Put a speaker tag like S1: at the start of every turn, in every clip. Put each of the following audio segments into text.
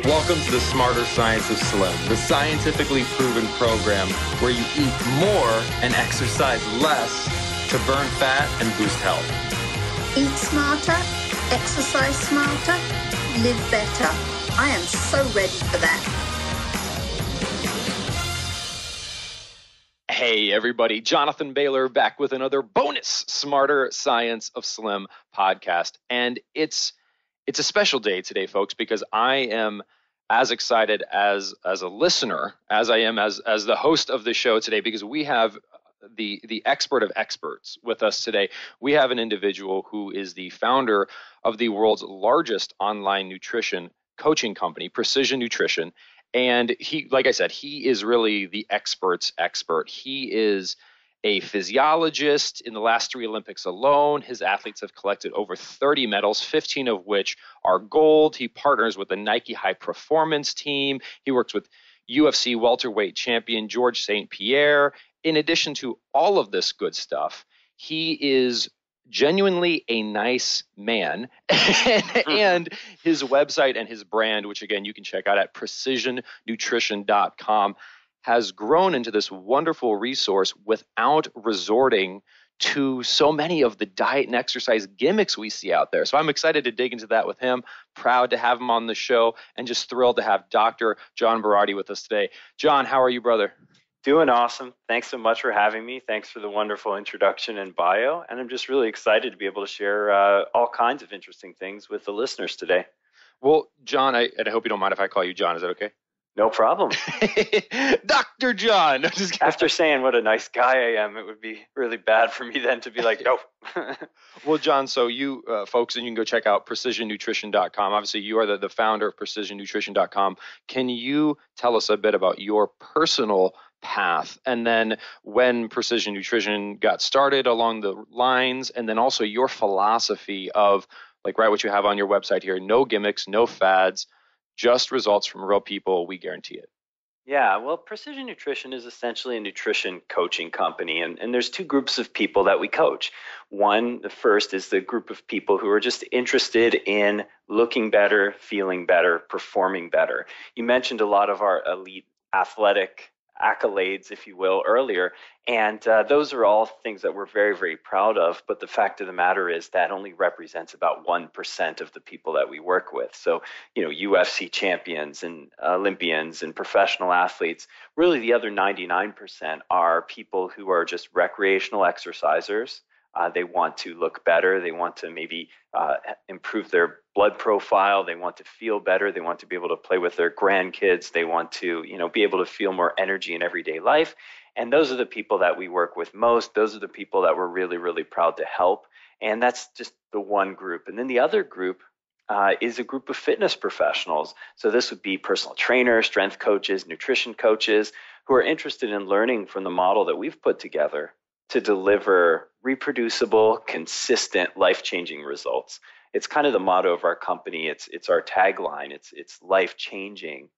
S1: Welcome to the Smarter Science of Slim, the scientifically proven program where you eat more and exercise less to burn fat and boost health.
S2: Eat smarter, exercise smarter, live better. I am so ready for that.
S3: Hey everybody, Jonathan Bailor back with another bonus Smarter Science of Slim podcast. And it's a special day today, folks, because I am as excited as a listener as I am as the host of the show today, because we have the expert of experts with us today. We have an individual who is the founder of the world's largest online nutrition coaching company, Precision Nutrition. And he, like I said, he is really the expert's expert. He is a physiologist. In the last 3 Olympics alone, his athletes have collected over 30 medals, 15 of which are gold. He partners with the Nike High Performance team. He works with UFC welterweight champion George St. Pierre. In addition to all of this good stuff, he is genuinely a nice man. And his website and his brand, which again you can check out at precisionnutrition.com, has grown into this wonderful resource without resorting to so many of the diet and exercise gimmicks we see out there. So I'm excited to dig into that with him, proud to have him on the show, and just thrilled to have Dr. John Berardi with us today. John, how are you, brother?
S4: Doing awesome. Thanks so much for having me. Thanks for the wonderful introduction and bio. And I'm just really excited to be able to share all kinds of interesting things with the listeners today.
S3: Well, John, I hope you don't mind if I call you John. Is that okay?
S4: No problem.
S3: Dr. John.
S4: After saying what a nice guy I am, it would be really bad for me then to be like, no.
S3: Well, John, so you folks, and you can go check out precisionnutrition.com. Obviously, you are the founder of precisionnutrition.com. Can you tell us a bit about your personal path, and then when Precision Nutrition got started along the lines, and then also your philosophy of, like, right, what you have on your website here: no gimmicks, no fads, just results from real people. We guarantee it.
S4: Yeah, well, Precision Nutrition is essentially a nutrition coaching company, and there's 2 groups of people that we coach. One, the first, is the group of people who are just interested in looking better, feeling better, performing better. You mentioned a lot of our elite athletic accolades, if you will, earlier. And those are all things that we're very, very proud of. But the fact of the matter is that only represents about 1% of the people that we work with. So, UFC champions and Olympians and professional athletes, really the other 99% are people who are just recreational exercisers. They want to look better. They want to maybe improve their blood profile. They want to feel better. They want to be able to play with their grandkids. They want to, be able to feel more energy in everyday life. And those are the people that we work with most. Those are the people that we're really, really proud to help. And that's just the one group. And then the other group is a group of fitness professionals. So this would be personal trainers, strength coaches, nutrition coaches who are interested in learning from the model that we've put together to deliver reproducible, consistent, life-changing results. It's kind of the motto of our company. It's our tagline. It's life-changing,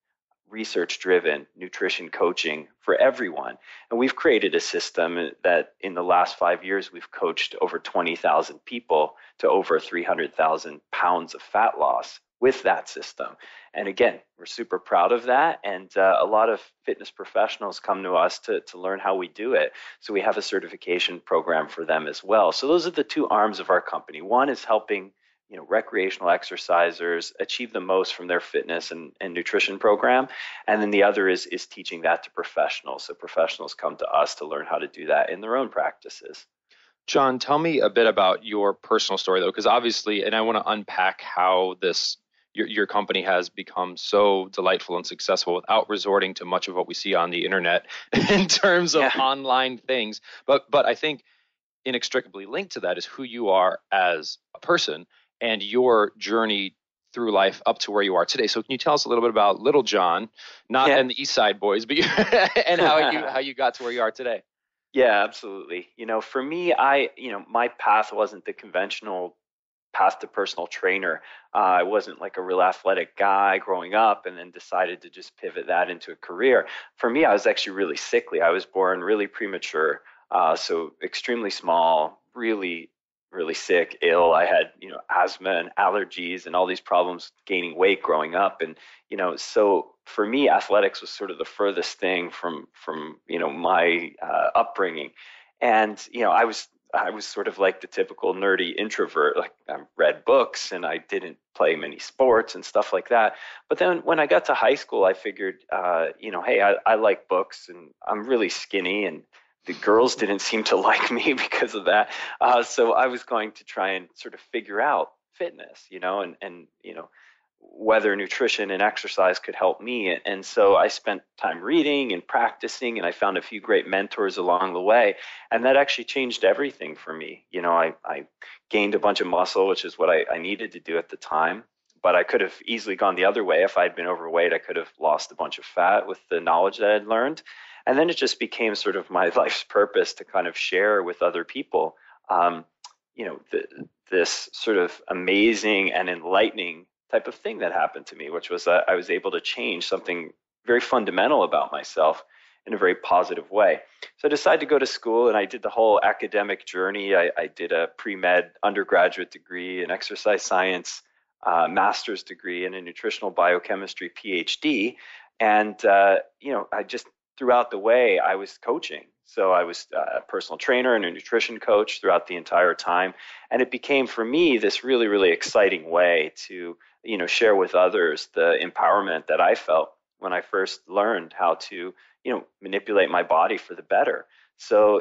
S4: research-driven nutrition coaching for everyone. And we've created a system that in the last 5 years, we've coached over 20,000 people to over 300,000 pounds of fat loss with that system. And again, we're super proud of that. And a lot of fitness professionals come to us to learn how we do it. So we have a certification program for them as well. So those are the 2 arms of our company. One is helping recreational exercisers achieve the most from their fitness and nutrition program. And then the other is teaching that to professionals. So professionals come to us to learn how to do that in their own practices.
S3: John, tell me a bit about your personal story, though, because obviously, and I want to unpack how your company has become so delightful and successful without resorting to much of what we see on the internet in terms of online things. But I think inextricably linked to that is who you are as a person and your journey through life up to where you are today. So can you tell us a little bit about little John, not in the East Side Boys, but and how you got to where you are today?
S4: Yeah, absolutely. For me, my path wasn't the conventional path to personal trainer. I wasn't like a real athletic guy growing up and then decided to just pivot that into a career. For me, I was actually really sickly. I was born really premature, so extremely small, really really sick, ill. I had, asthma and allergies and all these problems gaining weight growing up. And, so for me, athletics was sort of the furthest thing from my upbringing. And, I was sort of like the typical nerdy introvert. Like, I read books and I didn't play many sports and stuff like that. But then when I got to high school, I figured, hey, I like books and I'm really skinny, and the girls didn't seem to like me because of that. So I was going to try and sort of figure out fitness, and whether nutrition and exercise could help me. And so I spent time reading and practicing, and I found a few great mentors along the way. And that actually changed everything for me. I gained a bunch of muscle, which is what I needed to do at the time. But I could have easily gone the other way. If I'd been overweight, I could have lost a bunch of fat with the knowledge that I'd learned. And then it just became sort of my life's purpose to kind of share with other people, this sort of amazing and enlightening type of thing that happened to me, which was that I was able to change something very fundamental about myself in a very positive way. So I decided to go to school, and I did the whole academic journey. I did a pre-med undergraduate degree in exercise science, master's degree, and a nutritional biochemistry PhD. And, I just, throughout the way, I was coaching. So I was a personal trainer and a nutrition coach throughout the entire time. And it became, for me, this really, really exciting way to, share with others the empowerment that I felt when I first learned how to, manipulate my body for the better. So,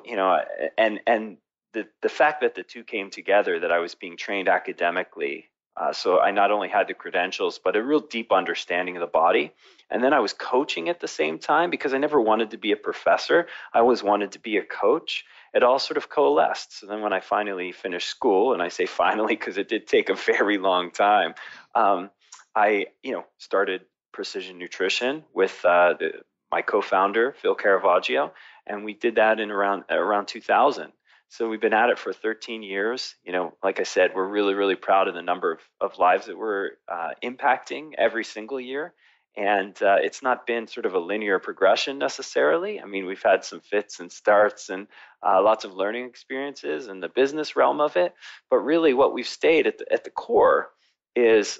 S4: and the fact that the two came together, that I was being trained academically, so I not only had the credentials, but a real deep understanding of the body. And then I was coaching at the same time, because I never wanted to be a professor. I always wanted to be a coach. It all sort of coalesced. So then when I finally finished school, and I say finally because it did take a very long time, I started Precision Nutrition with my co-founder, Phil Caravaggio, and we did that in around 2000. So we've been at it for 13 years. Like I said, we're really, really proud of the number of lives that we're impacting every single year. And it's not been sort of a linear progression necessarily. I mean, we've had some fits and starts and lots of learning experiences in the business realm of it. But really what we've stayed at the core is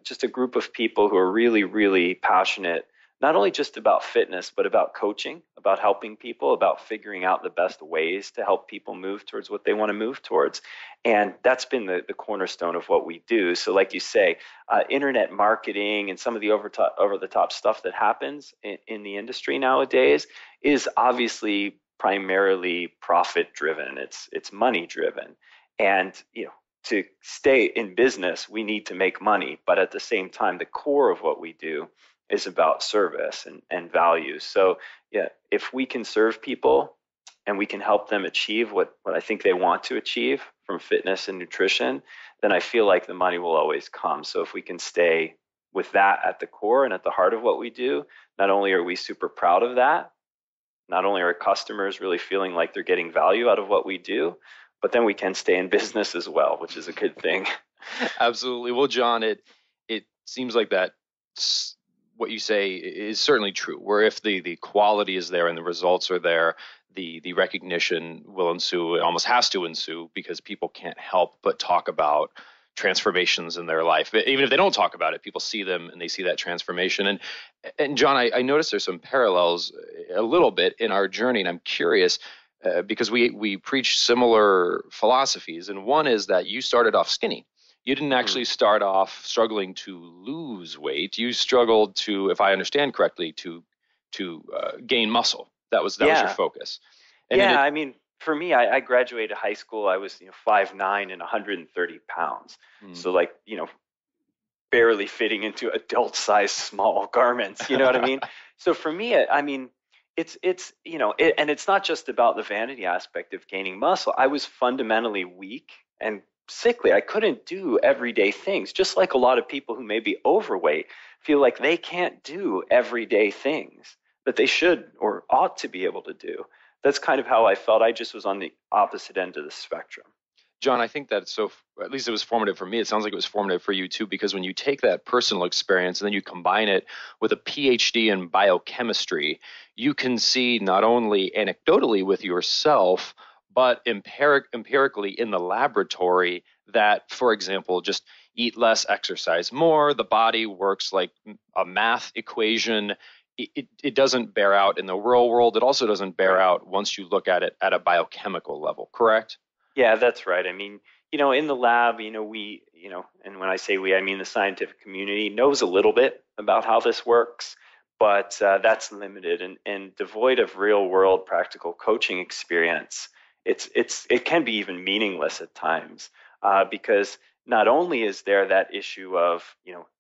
S4: just a group of people who are really, really passionate, not only just about fitness, but about coaching, about helping people, about figuring out the best ways to help people move towards what they want to move towards. And that's been the cornerstone of what we do. So like you say, internet marketing and some of the over-the-top stuff that happens in the industry nowadays is obviously primarily profit-driven. It's money-driven. And, to stay in business, we need to make money. But at the same time, the core of what we do is about service and value. So yeah, if we can serve people and we can help them achieve what I think they want to achieve from fitness and nutrition, then I feel like the money will always come. So if we can stay with that at the core and at the heart of what we do, not only are we super proud of that, not only are customers really feeling like they're getting value out of what we do, but then we can stay in business as well, which is a good thing.
S3: Absolutely. Well, John, it seems like that what you say is certainly true, where if the quality is there and the results are there, the recognition will ensue. It almost has to ensue, because people can't help but talk about transformations in their life. Even if they don't talk about it, people see them and they see that transformation. And John, I noticed there's some parallels a little bit in our journey, and I'm curious, because we preach similar philosophies. And one is that you started off skinny. You didn't actually start off struggling to lose weight. You struggled to, if I understand correctly, to gain muscle. That was your focus. And
S4: I mean, for me, I graduated high school. I was 5'9" and 130 pounds. So barely fitting into adult-sized small garments. You know what I mean? So for me, it's and it's not just about the vanity aspect of gaining muscle. I was fundamentally weak and sickly. I couldn't do everyday things, just like a lot of people who may be overweight feel like they can't do everyday things that they should or ought to be able to do. That's kind of how I felt. I just was on the opposite end of the spectrum.
S3: John, I think that's at least it was formative for me. It sounds like it was formative for you too, because when you take that personal experience and then you combine it with a PhD in biochemistry, you can see not only anecdotally with yourself, but empirically in the laboratory that, for example, just eat less, exercise more, the body works like a math equation. It doesn't bear out in the real world. It also doesn't bear out once you look at it at a biochemical level, correct?
S4: Yeah, that's right. I mean, in the lab, we, and when I say we, I mean the scientific community knows a little bit about how this works, but that's limited and devoid of real world practical coaching experience. It can be even meaningless at times because not only is there that issue of,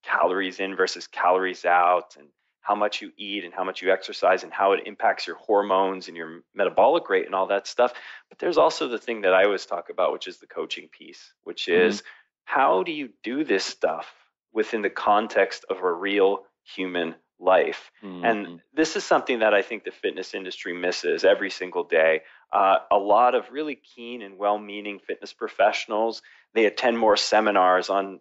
S4: calories in versus calories out, and how much you eat and how much you exercise and how it impacts your hormones and your metabolic rate and all that stuff. But there's also the thing that I always talk about, which is the coaching piece, which is how do you do this stuff within the context of a real human life? And this is something that I think the fitness industry misses every single day. A lot of really keen and well-meaning fitness professionals, they attend more seminars on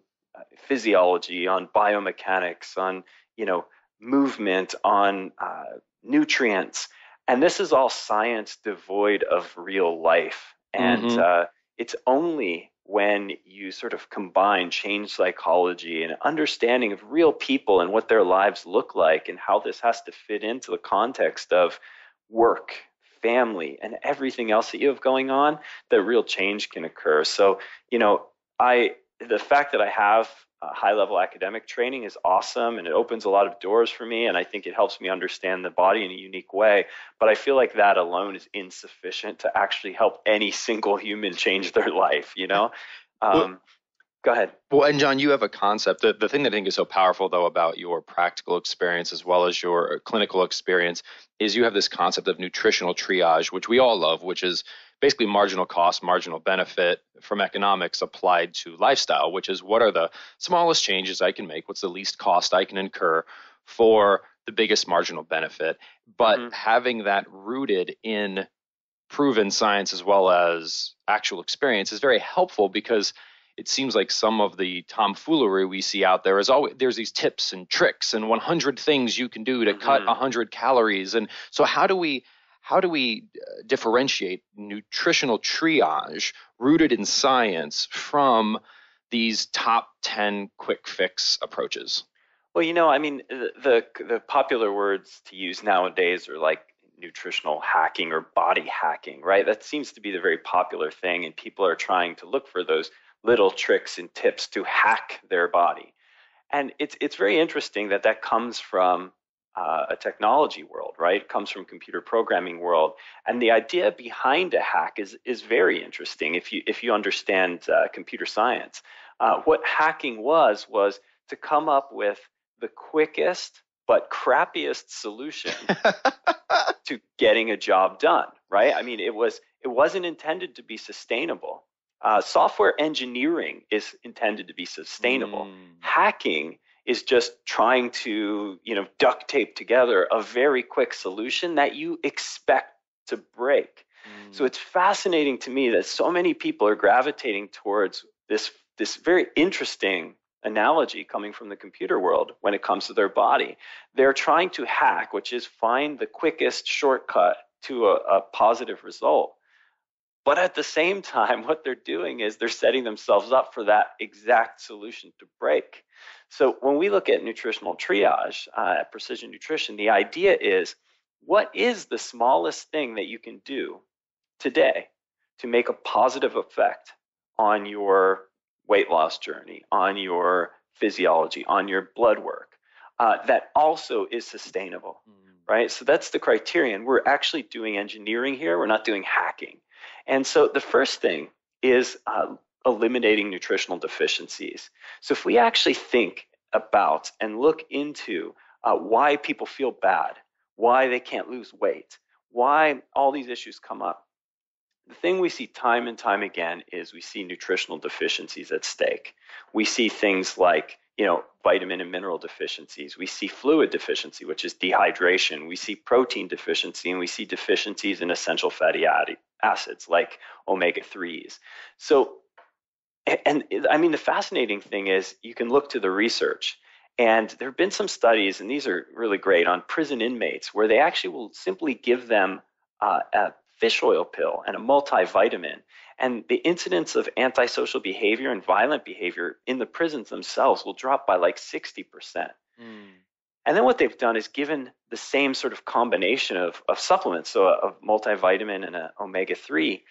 S4: physiology, on biomechanics, on, movement, on nutrients. And this is all science devoid of real life. And it's only when you sort of combine change psychology and understanding of real people and what their lives look like and how this has to fit into the context of work, family, and everything else that you have going on, that real change can occur. So, the fact that I have high-level academic training is awesome, and it opens a lot of doors for me, and I think it helps me understand the body in a unique way. But I feel like that alone is insufficient to actually help any single human change their life, Go ahead.
S3: Well, and John, you have a concept. The thing that I think is so powerful, though, about your practical experience as well as your clinical experience is you have this concept of nutritional triage, which we all love, which is basically marginal cost, marginal benefit from economics applied to lifestyle, which is what are the smallest changes I can make? What's the least cost I can incur for the biggest marginal benefit? But having that rooted in proven science as well as actual experience is very helpful, because it seems like some of the tomfoolery we see out there is always there's these tips and tricks and 100 things you can do to cut 100 calories. And so how do we differentiate nutritional triage rooted in science from these top 10 quick fix approaches?
S4: Well, the popular words to use nowadays are like nutritional hacking or body hacking, right? That seems to be the very popular thing, and people are trying to look for those little tricks and tips to hack their body. And it's very interesting that comes from a technology world, right? It comes from computer programming world. And the idea behind a hack is very interesting if you understand computer science. What hacking was to come up with the quickest but crappiest solution to getting a job done, right? I mean, it wasn't intended to be sustainable. Software engineering is intended to be sustainable. Hacking is just trying to, duct tape together a very quick solution that you expect to break. So it's fascinating to me that so many people are gravitating towards this very interesting analogy coming from the computer world when it comes to their body. They're trying to hack, which is find the quickest shortcut to a positive result. But at the same time, what they're doing is they're setting themselves up for that exact solution to break. So when we look at nutritional triage, precision nutrition, the idea is, what is the smallest thing that you can do today to make a positive effect on your weight loss journey, on your physiology, on your blood work, that also is sustainable, right? So that's the criterion. We're actually doing engineering here. We're not doing hacking. And so the first thing is eliminating nutritional deficiencies. So if we actually think about and look into why people feel bad, why they can't lose weight, why all these issues come up, the thing we see time and time again is we see nutritional deficiencies at stake. We see things like, vitamin and mineral deficiencies. We see fluid deficiency, which is dehydration. We see protein deficiency, and we see deficiencies in essential fatty acids like omega-3s. So, and I mean, the fascinating thing is you can look to the research, and there have been some studies, and these are really great, on prison inmates where they actually will simply give them a fish oil pill and a multivitamin. And the incidence of antisocial behavior and violent behavior in the prisons themselves will drop by like 60%. And then what they've done is given the same sort of combination of supplements, so a multivitamin and an omega-3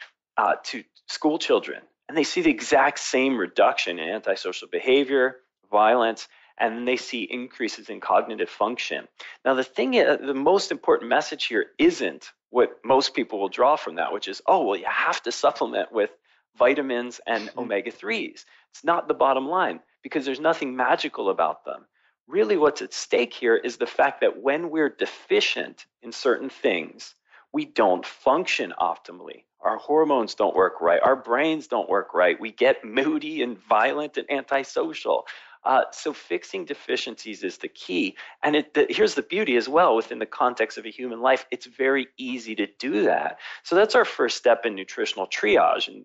S4: to school children. And they see the exact same reduction in antisocial behavior, violence, and then they see increases in cognitive function. Now, the most important message here isn't what most people will draw from that, which is, oh, well, you have to supplement with vitamins and omega-3s. It's not the bottom line because there's nothing magical about them. Really, what's at stake here is the fact that when we're deficient in certain things, we don't function optimally. Our hormones don't work right. Our brains don't work right. We get moody and violent and antisocial. So fixing deficiencies is the key. And here's the beauty as well within the context of a human life. It's very easy to do that. So that's our first step in nutritional triage. And,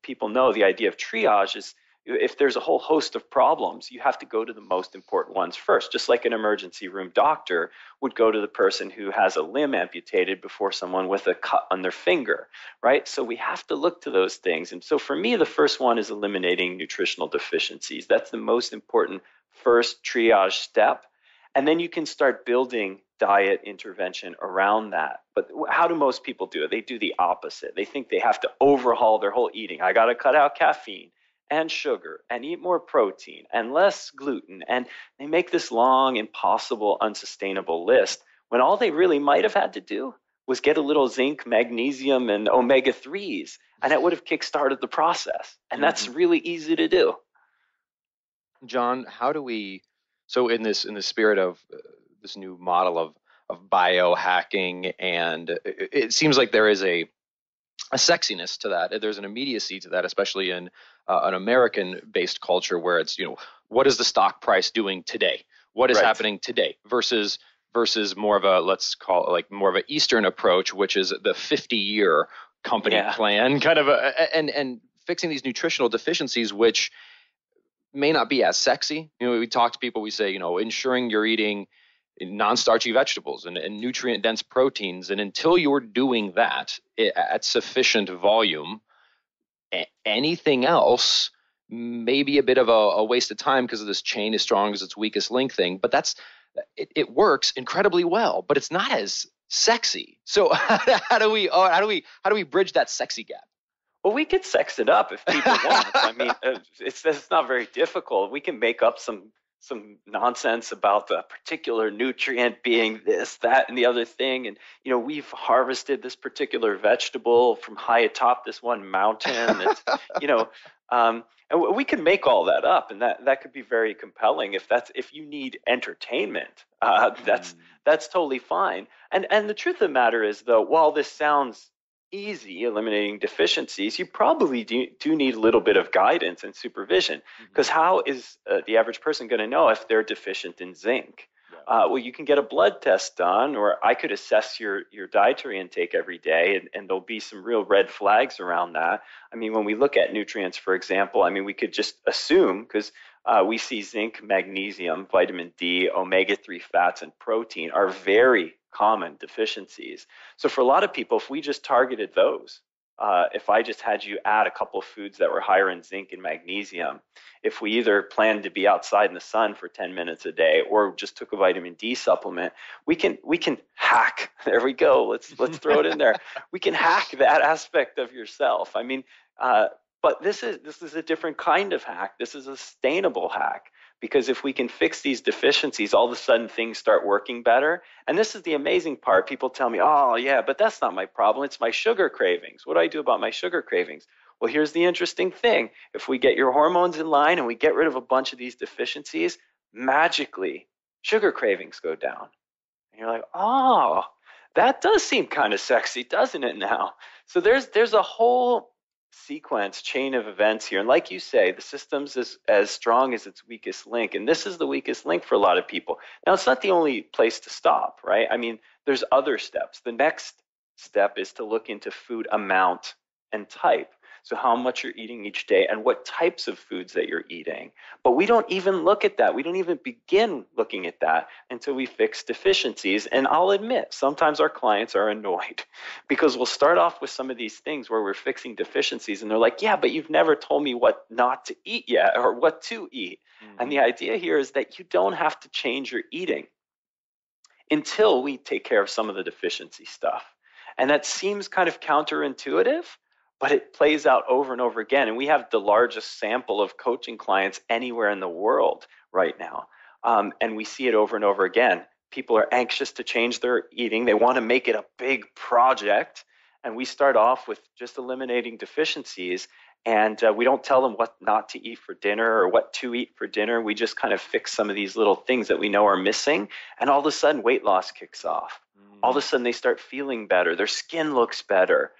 S4: people know the idea of triage is if there's a whole host of problems, you have to go to the most important ones first, just like an emergency room doctor would go to the person who has a limb amputated before someone with a cut on their finger, right? So we have to look to those things. And so for me, the first one is eliminating nutritional deficiencies. That's the most important first triage step. And then you can start building diet intervention around that. But how do most people do it? They do the opposite. They think they have to overhaul their whole eating. I got to cut out caffeine and sugar and eat more protein and less gluten. And they make this long, impossible, unsustainable list when all they really might have had to do was get a little zinc, magnesium, and omega-3s, and it would have kickstarted the process. And that's really easy to do.
S3: John, how do we, so in the spirit of this new model of biohacking, and it seems like there is a sexiness to that. There's an immediacy to that, especially in an American-based culture where it's, what is the stock price doing today? What is happening today versus more of a, let's call it like more of an Eastern approach, which is the 50-year company plan kind of and fixing these nutritional deficiencies, which may not be as sexy. We talk to people, we say, ensuring you're eating non-starchy vegetables and nutrient-dense proteins. And until you're doing that at sufficient volume, anything else may be a bit of a waste of time because of this chain as strong as its weakest link thing. But it works incredibly well, but it's not as sexy. So how do we bridge that sexy gap?
S4: Well, we could sex it up if people want. I mean, it's not very difficult. We can make up some nonsense about the particular nutrient being this, that, and the other thing. And, we've harvested this particular vegetable from high atop this one mountain. It's, and we can make all that up, and that could be very compelling. If you need entertainment, that's totally fine. And the truth of the matter is, though, while this sounds easy, eliminating deficiencies, you probably do need a little bit of guidance and supervision, because how is the average person going to know if they're deficient in zinc? Well, you can get a blood test done, or I could assess your dietary intake every day, and there'll be some real red flags around that. I mean, when we look at nutrients, for example, we could just assume, because we see zinc, magnesium, vitamin D, omega-3 fats, and protein are very common deficiencies. So for a lot of people, if we just targeted those, if I just had you add a couple of foods that were higher in zinc and magnesium, if we either planned to be outside in the sun for 10 minutes a day or just took a vitamin D supplement, we can hack. There we go. Let's throw it in there. We can hack that aspect of yourself. But this is a different kind of hack. This is a sustainable hack. Because if we can fix these deficiencies, all of a sudden things start working better. And this is the amazing part. People tell me, oh, yeah, but that's not my problem. It's my sugar cravings. What do I do about my sugar cravings? Well, here's the interesting thing. If we get your hormones in line and we get rid of a bunch of these deficiencies, magically, sugar cravings go down. And you're like, oh, that does seem kind of sexy, doesn't it now? So there's a whole chain of events here. And like you say, the system's as strong as its weakest link. And this is the weakest link for a lot of people. Now, it's not the only place to stop, right? There's other steps. The next step is to look into food amount and type. So how much you're eating each day and what types of foods that you're eating. But we don't even look at that. We don't even begin looking at that until we fix deficiencies. And I'll admit, sometimes our clients are annoyed because we'll start off with some of these things where we're fixing deficiencies and they're like, yeah, but you've never told me what not to eat yet or what to eat. And the idea here is that you don't have to change your eating until we take care of some of the deficiency stuff. And that seems kind of counterintuitive, but it plays out over and over again. And we have the largest sample of coaching clients anywhere in the world right now. And we see it over and over again. People are anxious to change their eating. They want to make it a big project. And we start off with just eliminating deficiencies. And we don't tell them what not to eat for dinner or what to eat for dinner. We just kind of fix some of these little things that we know are missing. And all of a sudden, weight loss kicks off. All of a sudden, they start feeling better. Their skin looks better.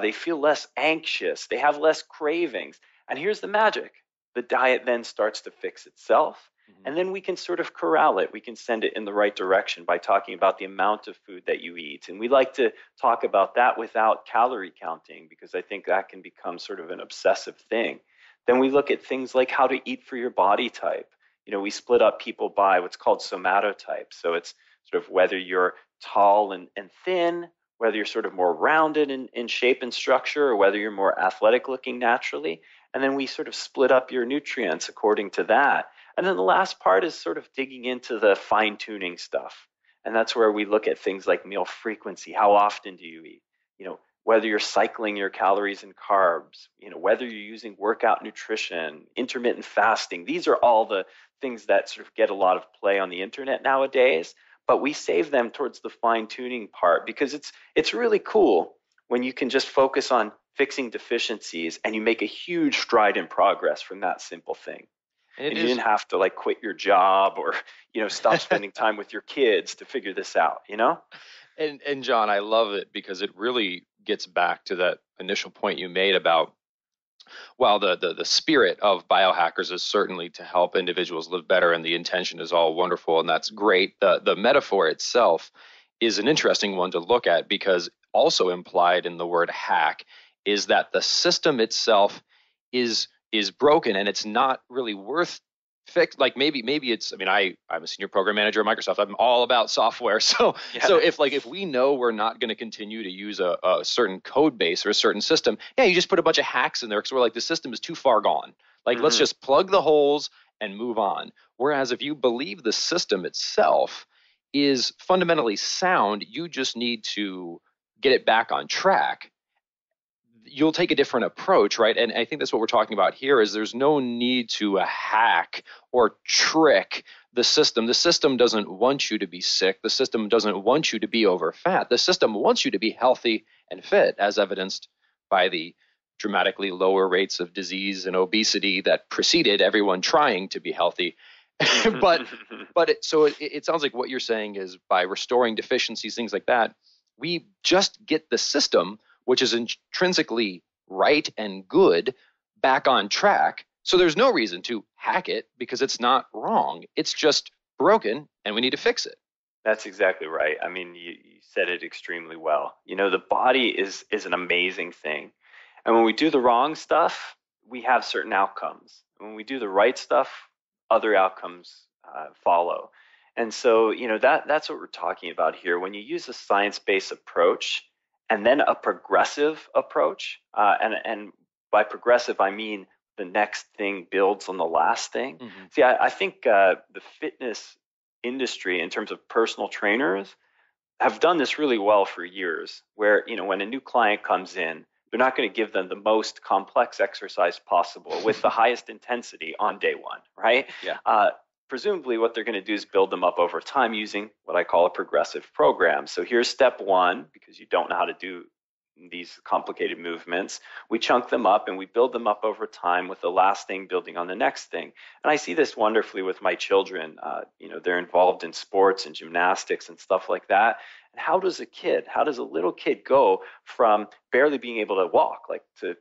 S4: They feel less anxious. They have less cravings. And here's the magic. The diet then starts to fix itself. And then we can sort of corral it. We can send it in the right direction by talking about the amount of food that you eat. And we like to talk about that without calorie counting because I think that can become sort of an obsessive thing. Then we look at things like how to eat for your body type. We split up people by what's called somatotypes. So it's sort of whether you're tall and thin, whether you're sort of more rounded in shape and structure, or whether you're more athletic looking naturally. And then we sort of split up your nutrients according to that. And then the last part is sort of digging into the fine-tuning stuff. And that's where we look at things like meal frequency. How often do you eat? Whether you're cycling your calories and carbs, whether you're using workout nutrition, intermittent fasting. These are all the things that sort of get a lot of play on the internet nowadays. But we save them towards the fine-tuning part because it's really cool when you can just focus on fixing deficiencies and you make a huge stride in progress from that simple thing. And you didn't have to quit your job or, stop spending time with your kids to figure this out,
S3: And John, I love it because it really gets back to that initial point you made about, well, the spirit of Biohackers is certainly to help individuals live better, and the intention is all wonderful, and that's great. The metaphor itself is an interesting one to look at because also implied in the word hack is that the system itself is broken and it's not really worth fix. Maybe it's, I'm a senior program manager at Microsoft. I'm all about software. So if we know we're not going to continue to use a certain code base or a certain system, you just put a bunch of hacks in there because we're like, the system is too far gone. Let's just plug the holes and move on. Whereas if you believe the system itself is fundamentally sound, you just need to get it back on track. You'll take a different approach, right? And I think that's what we're talking about here is there's no need to hack or trick the system. The system doesn't want you to be sick. The system doesn't want you to be over fat. The system wants you to be healthy and fit, as evidenced by the dramatically lower rates of disease and obesity that preceded everyone trying to be healthy. But it sounds like what you're saying is by restoring deficiencies, things like that, we just get the system, which is intrinsically right and good, back on track. So there's no reason to hack it because it's not wrong. It's just broken and we need to fix it.
S4: That's exactly right. You said it extremely well. The body is an amazing thing. And when we do the wrong stuff, we have certain outcomes. When we do the right stuff, other outcomes follow. And so, that's what we're talking about here. When you use a science-based approach, and then a progressive approach, and by progressive, I mean the next thing builds on the last thing. See, I think the fitness industry, in terms of personal trainers, have done this really well for years, where, when a new client comes in, they're not going to give them the most complex exercise possible with the highest intensity on day one, right?
S3: Yeah.
S4: Presumably what they're going to do is build them up over time using what I call a progressive program. So here's step one, because you don't know how to do these complicated movements. We chunk them up and we build them up over time with the last thing building on the next thing. And I see this wonderfully with my children. They're involved in sports and gymnastics and stuff like that. And how does a little kid go from barely being able to walk, to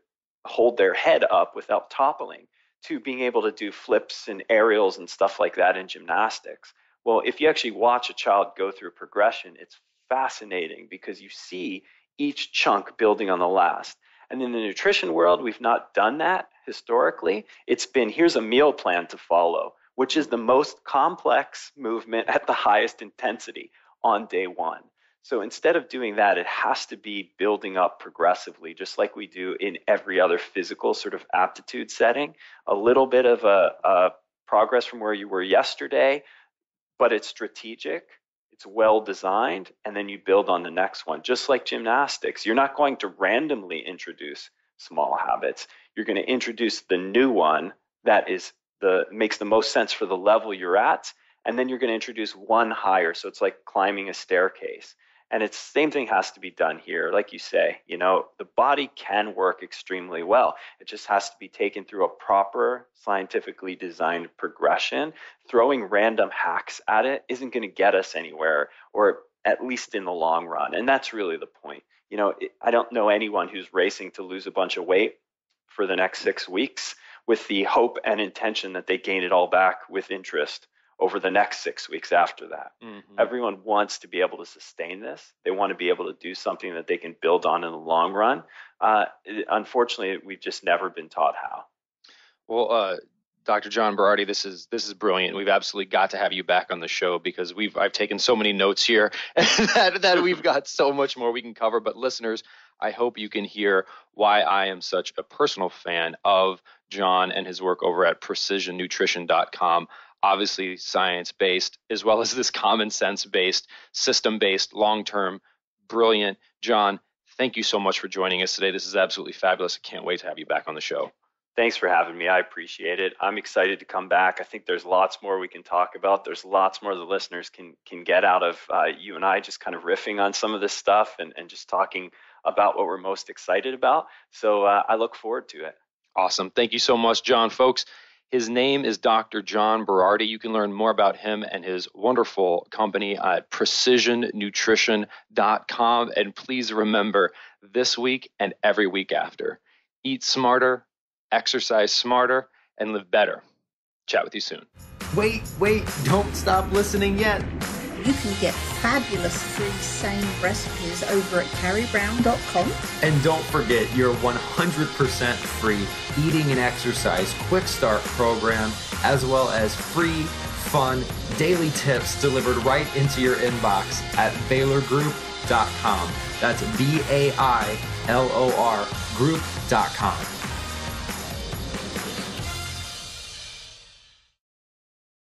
S4: hold their head up without toppling, to being able to do flips and aerials and stuff like that in gymnastics? Well, if you actually watch a child go through progression, it's fascinating because you see each chunk building on the last. And in the nutrition world, we've not done that historically. It's been, here's a meal plan to follow, which is the most complex movement at the highest intensity on day one. So instead of doing that, it has to be building up progressively, just like we do in every other physical sort of aptitude setting. A little bit of a progress from where you were yesterday, but it's strategic, it's well designed, and then you build on the next one. Just like gymnastics, you're not going to randomly introduce small habits. You're going to introduce the new one that makes the most sense for the level you're at, and then you're going to introduce one higher. So it's like climbing a staircase. And it's the same thing has to be done here. Like you say, the body can work extremely well. It just has to be taken through a proper, scientifically designed progression. Throwing random hacks at it isn't going to get us anywhere, or at least in the long run. And that's really the point. I don't know anyone who's racing to lose a bunch of weight for the next 6 weeks with the hope and intention that they gain it all back with interest over the next 6 weeks after that. Mm-hmm. Everyone wants to be able to sustain this. They want to be able to do something that they can build on in the long run. Unfortunately, we've just never been taught how.
S3: Well, Dr. John Berardi, this is brilliant. We've absolutely got to have you back on the show because I've taken so many notes here that we've got so much more we can cover. But listeners, I hope you can hear why I am such a personal fan of John and his work over at precisionnutrition.com. Obviously science-based, as well as this common sense-based, system-based, long-term, brilliant. John, thank you so much for joining us today. This is absolutely fabulous. I can't wait to have you back on the show.
S4: Thanks for having me. I appreciate it. I'm excited to come back. I think there's lots more we can talk about. There's lots more the listeners can get out of you and I just kind of riffing on some of this stuff and just talking about what we're most excited about. So I look forward to it.
S3: Awesome. Thank you so much, John. Folks, his name is Dr. John Berardi. You can learn more about him and his wonderful company at precisionnutrition.com. And please remember, this week and every week after, eat smarter, exercise smarter, and live better. Chat with you soon.
S1: Wait, don't stop listening yet.
S2: You can get fabulous free SANE recipes over at carriebrown.com.
S1: And don't forget your 100% free eating and exercise quick start program, as well as free, fun, daily tips delivered right into your inbox at bailorgroup.com. That's BAILOR group.com.